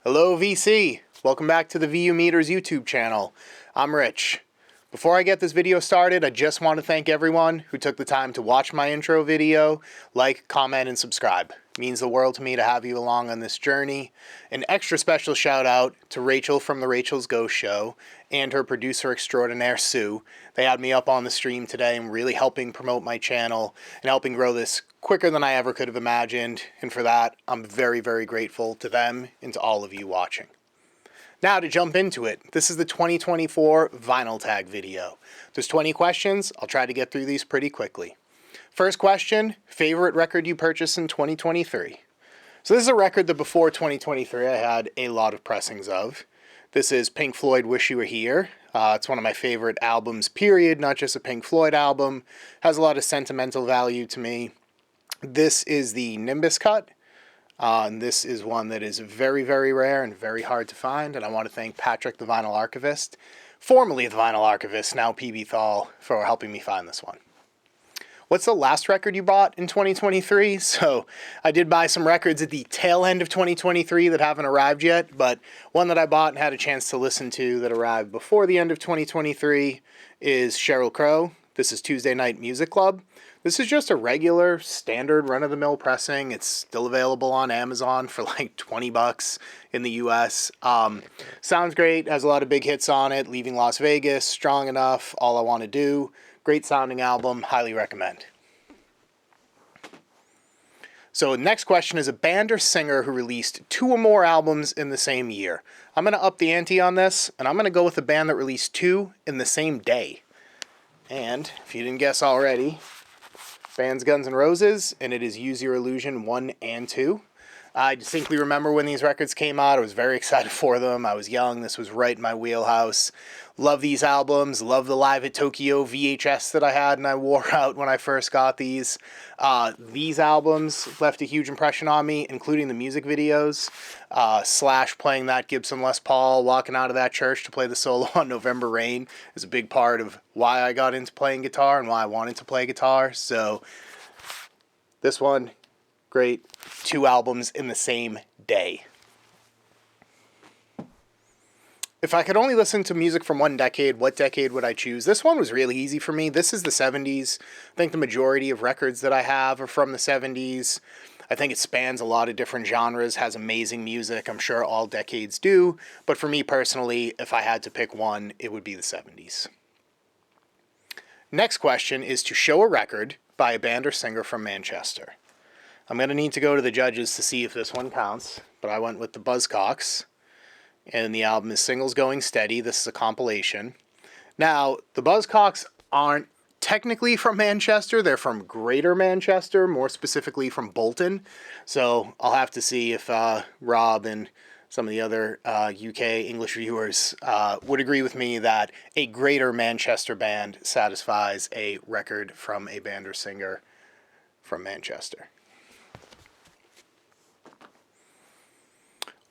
Hello VC, welcome back to the VU Meters YouTube channel. I'm Rich. Before I get this video started, I just want to thank everyone who took the time to watch my intro video, like, comment, and subscribe. It means the world to me to have you along on this journey. An extra special shout out to Rachel from the Rachel's Ghost Show and her producer extraordinaire, Sue. They had me up on the stream today and really helping promote my channel and helping grow this quicker than I ever could have imagined. And for that, I'm very, very grateful to them and to all of you watching. Now to jump into it, this is the 2024 vinyl tag video. There's 20 questions. I'll try to get through these pretty quickly. First question, favorite record you purchased in 2023? So this is a record that before 2023 I had a lot of pressings of. This is Pink Floyd, Wish You Were Here. It's one of my favorite albums, period, not just a Pink Floyd album. Has a lot of sentimental value to me. This is the Nimbus cut. And this is one that is very, very rare and very hard to find. And I want to thank Patrick, the Vinyl Archivist, formerly the Vinyl Archivist, now PB Thal, for helping me find this one. What's the last record you bought in 2023? So I did buy some records at the tail end of 2023 that haven't arrived yet, but one that I bought and had a chance to listen to that arrived before the end of 2023 is Sheryl Crow. This is Tuesday Night Music Club. This is just a regular, standard, run-of-the-mill pressing. It's still available on Amazon for like 20 bucks in the US. Sounds great, has a lot of big hits on it. Leaving Las Vegas, Strong Enough, All I Want to Do. Great sounding album, highly recommend. So next question is a band or singer who released 2 or more albums in the same year. I'm going to up the ante on this, and I'm going to go with a band that released 2 in the same day. And if you didn't guess already, band's Guns N' Roses, and it is Use Your Illusion 1 and 2. I distinctly remember when these records came out. I was very excited for them. I was young. This was right in my wheelhouse. Love these albums. Love the Live at Tokyo VHS that I had and I wore out when I first got these. These albums left a huge impression on me, including the music videos. Slash playing that Gibson Les Paul, walking out of that church to play the solo on November Rain is a big part of why I got into playing guitar and why I wanted to play guitar. So this one, great. 2 albums in the same day. If I could only listen to music from one decade, what decade would I choose? This one was really easy for me. This is the 70s. I think the majority of records that I have are from the 70s. I think it spans a lot of different genres, has amazing music. I'm sure all decades do. But for me personally, if I had to pick one, it would be the 70s. Next question is to show a record by a band or singer from Manchester. I'm going to need to go to the judges to see if this one counts, but I went with the Buzzcocks, and the album is Singles Going Steady. This is a compilation. Now, the Buzzcocks aren't technically from Manchester. They're from Greater Manchester, more specifically from Bolton. So I'll have to see if Rob and some of the other UK English viewers would agree with me that a Greater Manchester band satisfies a record from a band or singer from Manchester.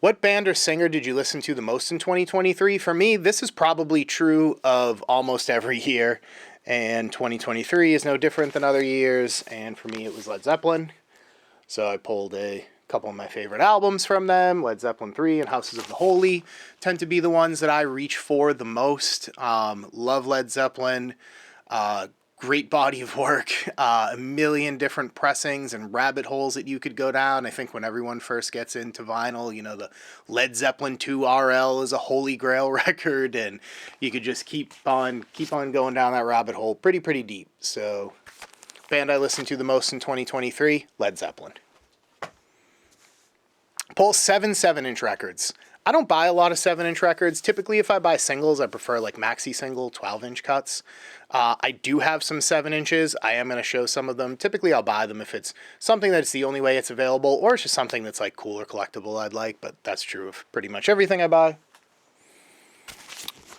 What band or singer did you listen to the most in 2023? For me, this is probably true of almost every year, and 2023 is no different than other years, and for me it was Led Zeppelin. So I pulled a couple of my favorite albums from them. Led Zeppelin 3 and Houses of the Holy tend to be the ones that I reach for the most. Love Led Zeppelin. Great body of work, a million different pressings and rabbit holes that you could go down. I think when everyone first gets into vinyl, you know, the Led Zeppelin 2 RL is a holy grail record, and you could just keep on going down that rabbit hole pretty deep. So, band I listened to the most in 2023, Led Zeppelin. Pull 7 7-inch records. I don't buy a lot of 7-inch records. Typically, if I buy singles, I prefer like maxi single, 12-inch cuts. I do have some 7 inches. I am going to show some of them. Typically, I'll buy them if it's something that's the only way it's available, or it's just something that's like cool or collectible I'd like, but that's true of pretty much everything I buy.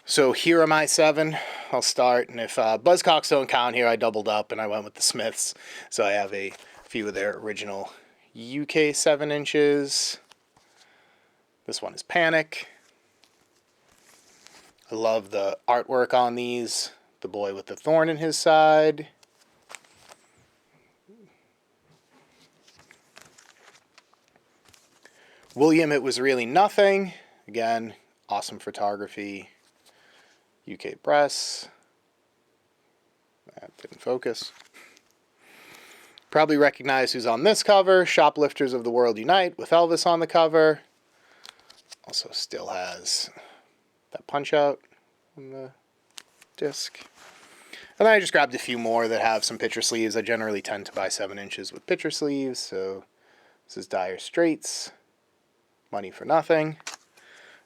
So here are my 7. I'll start, and if Buzzcocks don't count here, I doubled up and I went with the Smiths. So I have a few of their original UK 7 inches. This one is Panic. I love the artwork on these. The boy with the thorn in his side. William, It Was Really Nothing. Again, awesome photography. UK Press. That didn't focus. Probably recognize who's on this cover. Shoplifters of the World Unite with Elvis on the cover. Also still has that punch out on the disc. And then I just grabbed a few more that have some picture sleeves. I generally tend to buy 7 inches with picture sleeves. So this is Dire Straits, Money for Nothing.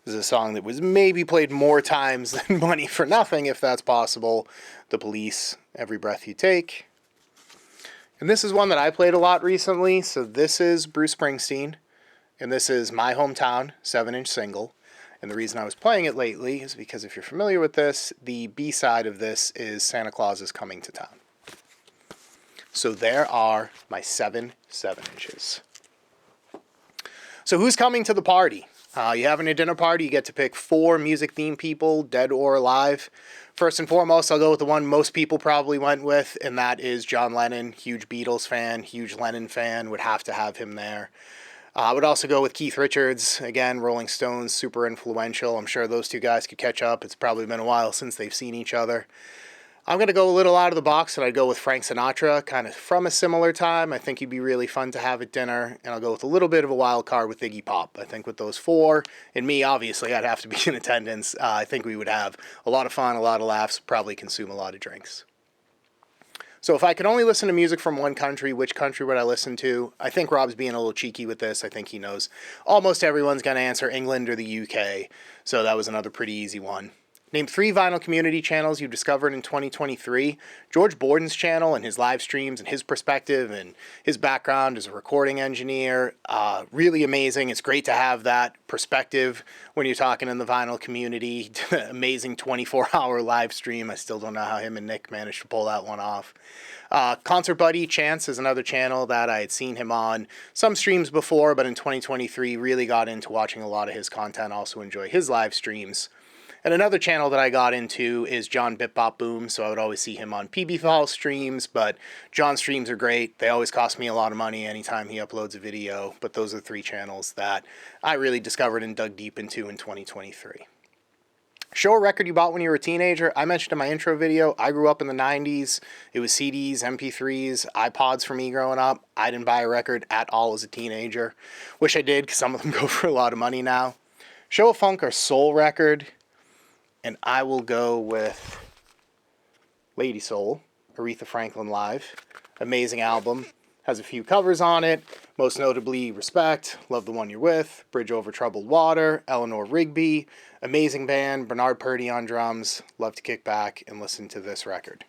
This is a song that was maybe played more times than Money for Nothing, if that's possible. The Police, Every Breath You Take. And this is one that I played a lot recently. So this is Bruce Springsteen. And this is My Hometown, 7-inch single. And the reason I was playing it lately is because if you're familiar with this, the B-side of this is Santa Claus Is Coming to Town. So there are my 7 7-inches. So who's coming to the party? You having a dinner party, you get to pick 4 music-themed people, dead or alive. First and foremost, I'll go with the one most people probably went with, and that is John Lennon. Huge Beatles fan, huge Lennon fan, would have to have him there. I would also go with Keith Richards. Again, Rolling Stones, super influential. I'm sure those two guys could catch up. It's probably been a while since they've seen each other. I'm going to go a little out of the box, and I'd go with Frank Sinatra, kind of from a similar time. I think he'd be really fun to have at dinner. And I'll go with a little bit of a wild card with Iggy Pop. I think with those 4, and me, obviously, I'd have to be in attendance. I think we would have a lot of fun, a lot of laughs, probably consume a lot of drinks. So if I could only listen to music from one country, which country would I listen to? I think Rob's being a little cheeky with this. I think he knows almost everyone's going to answer England or the UK. So that was another pretty easy one. Name 3 vinyl community channels you discovered in 2023. George Borden's channel and his live streams and his perspective and his background as a recording engineer. Really amazing. It's great to have that perspective when you're talking in the vinyl community. Amazing 24-hour live stream. I still don't know how him and Nick managed to pull that one off. Concert Buddy Chance is another channel that I had seen him on some streams before, but in 2023 really got into watching a lot of his content. Also enjoy his live streams. And another channel that I got into is John Bip Bop Boom, so I would always see him on PB Thal streams, but John's streams are great. They always cost me a lot of money anytime he uploads a video, but those are 3 channels that I really discovered and dug deep into in 2023. Show a record you bought when you were a teenager. I mentioned in my intro video, I grew up in the 90s. It was CDs, MP3s, iPods for me growing up. I didn't buy a record at all as a teenager. Wish I did, because some of them go for a lot of money now. Show a funk or soul record. And I will go with Lady Soul, Aretha Franklin Live. Amazing album. Has a few covers on it. Most notably Respect, Love the One You're With, Bridge Over Troubled Water, Eleanor Rigby. Amazing band, Bernard Purdie on drums. Love to kick back and listen to this record.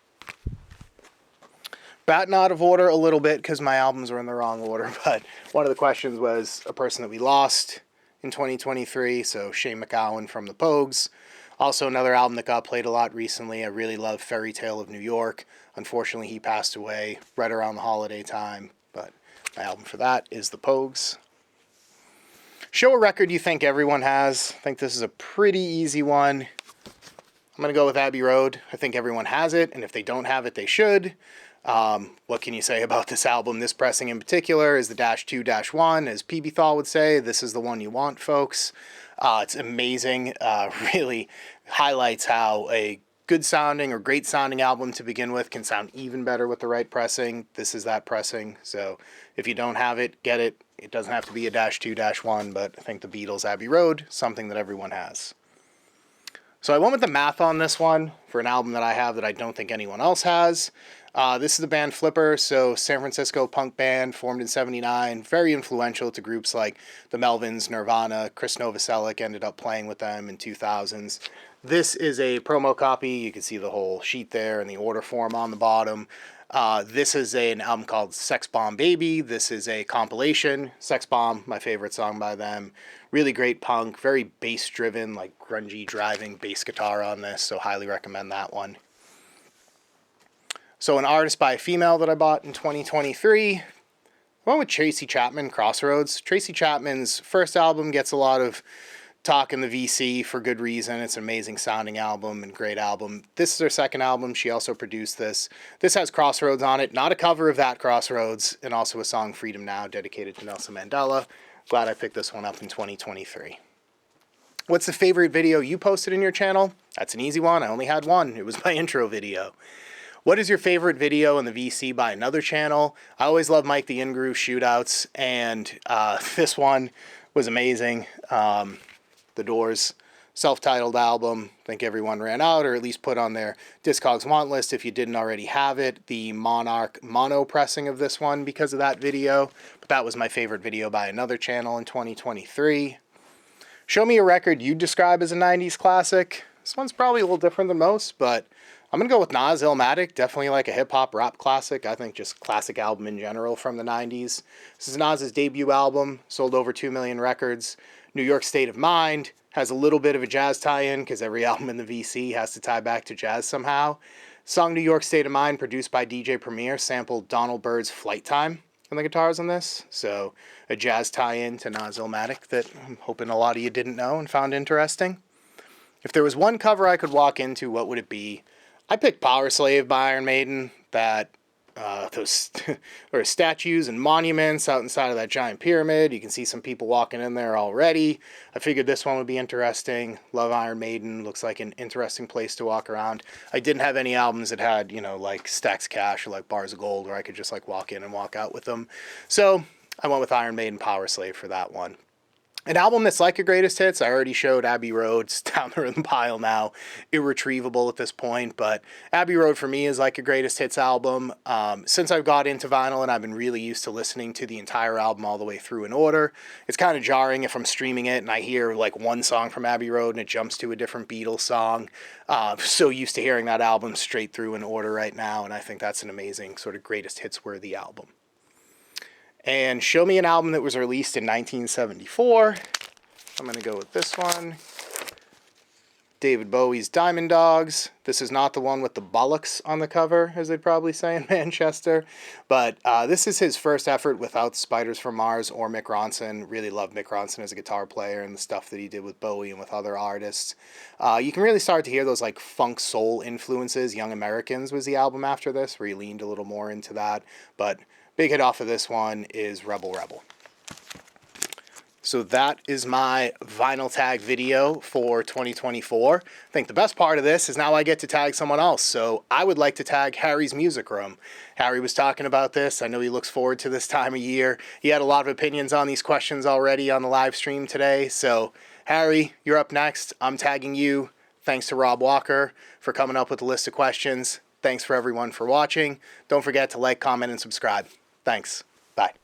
Batting out of order a little bit because my albums were in the wrong order, but one of the questions was a person that we lost in 2023, so Shane MacGowan from the Pogues. Also, another album that got played a lot recently. I really love Fairy Tale of New York. Unfortunately, he passed away right around the holiday time, but my album for that is The Pogues. Show a record you think everyone has. I think this is a pretty easy one. I'm going to go with Abbey Road. I think everyone has it, and if they don't have it, they should. What can you say about this album? This pressing in particular is the -2-1, as PB Thal would say. This is the one you want, folks. It's amazing. Really highlights how a good sounding or great sounding album to begin with can sound even better with the right pressing. This is that pressing. So if you don't have it, get it. It doesn't have to be a -2-1, but I think the Beatles' Abbey Road, something that everyone has. So I went with the math on this one for an album that I have that I don't think anyone else has. This is the band Flipper, so San Francisco punk band formed in '79, very influential to groups like the Melvins, Nirvana. Chris Novoselic ended up playing with them in 2000s. This is a promo copy. You can see the whole sheet there and the order form on the bottom. This is an album called Sex Bomb Baby. This is a compilation. Sex Bomb, my favorite song by them. Really great punk, very bass-driven, like grungy driving bass guitar on this, so highly recommend that one. So an artist by a female that I bought in 2023, I went with Tracy Chapman, Crossroads. Tracy Chapman's first album gets a lot of talk in the VC for good reason. It's an amazing sounding album and great album. This is her second album. She also produced this. This has Crossroads on it, not a cover of that Crossroads, and also a song, Freedom Now, dedicated to Nelson Mandela. Glad I picked this one up in 2023. What's the favorite video you posted in your channel? That's an easy one. I only had one. It was my intro video. What is your favorite video in the VC by another channel? I always love Mike the In-Groove shootouts, and this one was amazing. The Doors self-titled album. I think everyone ran out, or at least put on their Discogs want list if you didn't already have it. The Monarch mono pressing of this one because of that video. But that was my favorite video by another channel in 2023. Show me a record you'd describe as a 90s classic. This one's probably a little different than most, but I'm going to go with Nas Illmatic. Definitely like a hip-hop rap classic. I think just classic album in general from the 90s. This is Nas's debut album. Sold over 2 million records. New York State of Mind. Has a little bit of a jazz tie-in because every album in the VC has to tie back to jazz somehow. Song New York State of Mind, produced by DJ Premier, sampled Donald Byrd's Flight Time on the guitars on this. So a jazz tie-in to Nas Illmatic that I'm hoping a lot of you didn't know and found interesting. If there was one cover I could walk into, what would it be? I picked Power Slave by Iron Maiden. That those there are statues and monuments out inside of that giant pyramid. You can see some people walking in there already. I figured this one would be interesting. Love Iron Maiden. Looks like an interesting place to walk around. I didn't have any albums that had, like Stacks Cash or like Bars of Gold, where I could just like walk in and walk out with them. So I went with Iron Maiden Power Slave for that one. An album that's like a greatest hits, I already showed Abbey Road. It's down there in the pile now, irretrievable at this point, but Abbey Road for me is like a greatest hits album. Since I've got into vinyl and I've been really used to listening to the entire album all the way through in order, it's kind of jarring if I'm streaming it and I hear like one song from Abbey Road and it jumps to a different Beatles song. So used to hearing that album straight through in order right now, and I think that's an amazing sort of greatest hits worthy album. And show me an album that was released in 1974. I'm going to go with this one. David Bowie's Diamond Dogs. This is not the one with the bollocks on the cover, as they'd probably say in Manchester. But this is his first effort without Spiders from Mars or Mick Ronson. Really love Mick Ronson as a guitar player and the stuff that he did with Bowie and with other artists. You can really start to hear those like funk soul influences. Young Americans was the album after this, where he leaned a little more into that. But big hit off of this one is Rebel Rebel. So that is my vinyl tag video for 2024. I think the best part of this is now I get to tag someone else. So I would like to tag Harry's Music Room. Harry was talking about this. I know he looks forward to this time of year. He had a lot of opinions on these questions already on the live stream today. So Harry, you're up next. I'm tagging you. Thanks to Rob Walker for coming up with a list of questions. Thanks for everyone for watching. Don't forget to like, comment, and subscribe. Thanks. Bye.